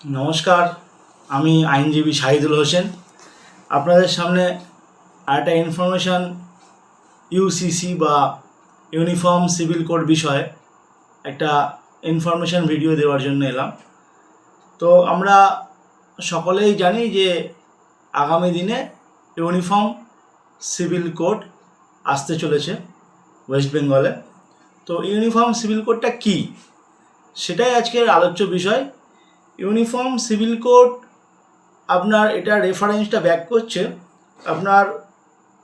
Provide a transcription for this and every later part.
নমস্কার, আমি আইনজীবী শাহিদুল হোসেন। আপনাদের সামনে একটা ইনফরমেশান ইউসিসি বা ইউনিফর্ম সিভিল কোড বিষয়ে একটা ইনফরমেশান ভিডিও দেওয়ার জন্য এলাম। তো আমরা সকলেই জানি যে আগামী দিনে ইউনিফর্ম সিভিল কোড আসতে চলেছে ওয়েস্ট বেঙ্গলে। তো ইউনিফর্ম সিভিল কোডটা কী, সেটাই আজকের আলোচ্য বিষয়। ইউনিফর্ম সিভিল কোড আপনার এটা রেফারেন্সটা ব্যাক করছে আপনার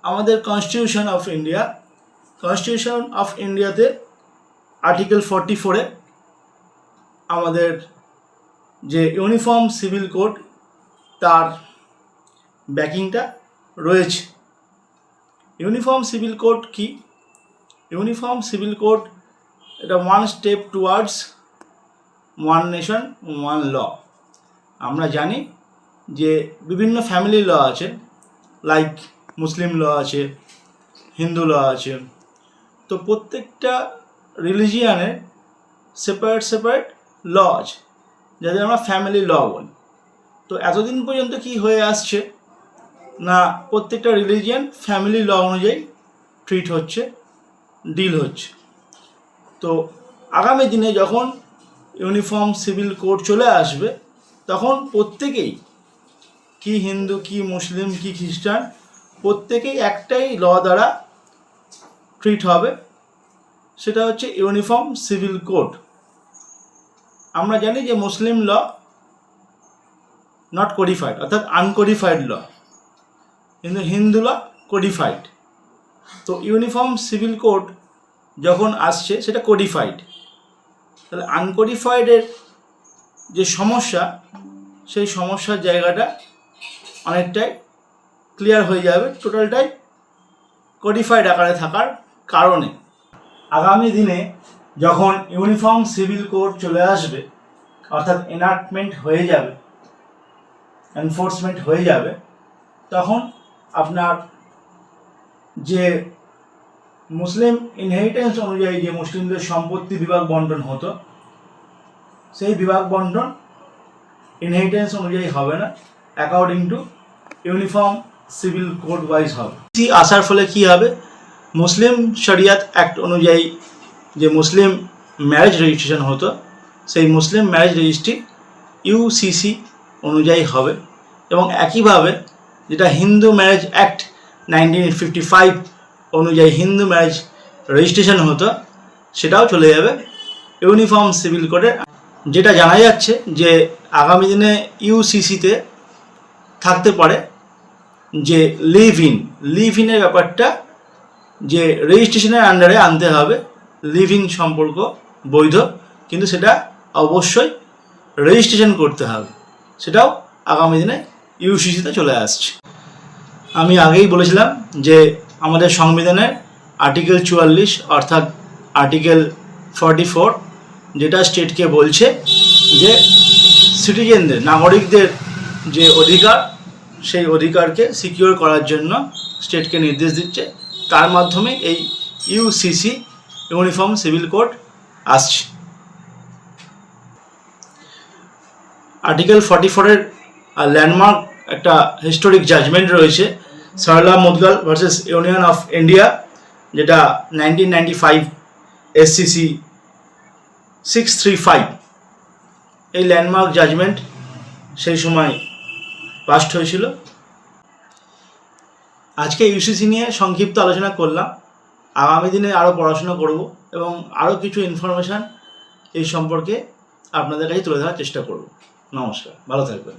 আমাদের কনস্টিটিউশন অফ ইন্ডিয়াতে আর্টিকেল 44-এ আমাদের যে ইউনিফর্ম সিভিল কোড তার ব্যাকিংটা রয়েছে। ইউনিফর্ম সিভিল কোড কি? ইউনিফর্ম সিভিল কোড এটা one step towards one nation one law. আমরা জানি যে বিভিন্ন ফ্যামিলি ল আছে, লাইক মুসলিম ল আছে, হিন্দু ল আছে। তো প্রত্যেকটা রিলিজিয়ানের সেপারেট ল আছে, যাদের আমরা ফ্যামিলি ল বলি। তো এতদিন পর্যন্ত কি হয়ে আসছে না, প্রত্যেকটা রিলিজিয়ান ফ্যামিলি ল অনুযায়ী ট্রিট হচ্ছে, ডিল হচ্ছে। তো আগামী দিনে যখন ইউনিফর্ম সিভিল কোড চলে আসবে, তখন প্রত্যেকেই, কি হিন্দু, কি মুসলিম, কি খ্রিস্টান, প্রত্যেকেই একটাই ল দ্বারা ট্রিট হবে, সেটা হচ্ছে ইউনিফর্ম সিভিল কোড। আমরা জানি যে মুসলিম ল নট কোডিফাইড, অর্থাৎ আনকোডিফাইড ল, কিন্তু হিন্দু ল কোডিফাইড। তো ইউনিফর্ম সিভিল কোড যখন আসছে সেটা কোডিফাইড। তাহলে আনকোডিফাইডের যে সমস্যা, সেই সমস্যার জায়গাটা অনেকটাই ক্লিয়ার হয়ে যাবে, টোটালটাই কোডিফাইড আকারে থাকার কারণে। আগামী দিনে যখন ইউনিফর্ম সিভিল কোড চলে আসবে, অর্থাৎ এনাক্টমেন্ট হয়ে যাবে, এনফোর্সমেন্ট হয়ে যাবে, তখন আপনার যে মুসলিম ইনহেরিটেন্স অনুযায়ী যে মুসলিমদের সম্পত্তি বিভাগ বন্টন হতো, সেই বিভাগ বন্টন ইনহেরিটেন্স অনুযায়ী হবে না, according to uniform civil code wise হবে। আসার ফলে কি হবে, মুসলিম শরিয়াত অ্যাক্ট অনুযায়ী যে মুসলিম ম্যারেজ রেজিস্ট্রেশন হতো, সেই মুসলিম ম্যারেজ রেজিস্ট্রি ইউসিসি অনুযায়ী হবে। এবং একইভাবে যেটা হিন্দু ম্যারেজ অ্যাক্ট 1955 অনুযায়ী হিন্দু ম্যারেজ রেজিস্ট্রেশন হতো, সেটাও চলে যাবে ইউনিফর্ম সিভিল কোডে। যেটা জানা যাচ্ছে যে আগামী দিনে ইউসিসিতে থাকতে পারে যে লিভ ইনের ব্যাপারটা, যে রেজিস্ট্রেশনের আন্ডারে আনতে হবে। লিভ ইন সম্পর্ক বৈধ, কিন্তু সেটা অবশ্যই রেজিস্ট্রেশন করতে হবে, সেটাও আগামী দিনে ইউসিসিতে চলে আসছে। আমি আগেই বলেছিলাম যে আমাদের সংবিধানের আর্টিকেল 44 অর্থাৎ আর্টিকেল 44, যেটা স্টেটকে বলছে যে সিটিজেনদের, নাগরিকদের যে অধিকার, সেই অধিকারকে সিকিউর করার জন্য স্টেটকে নির্দেশ দিচ্ছে। তার মাধ্যমে এই ইউসিসি ইউনিফর্ম সিভিল কোড আসছে। আর্টিকেল 44-এর ল্যান্ডমার্ক একটা হিস্টোরিক জাজমেন্ট রয়েছে, Sarla Mudgal versus union of India, যেটা 1995 SCC 635। এই ল্যান্ডমার্ক জাজমেন্ট সেই সময় পাস্ট হয়েছিল। আজকে ইউসিসি নিয়ে সংক্ষিপ্ত আলোচনা করলাম। আগামী দিনে আরও পড়াশোনা করব এবং আরও কিছু ইনফরমেশান এই সম্পর্কে আপনাদের কাছে তুলে ধরার চেষ্টা করব। নমস্কার, ভালো থাকবেন।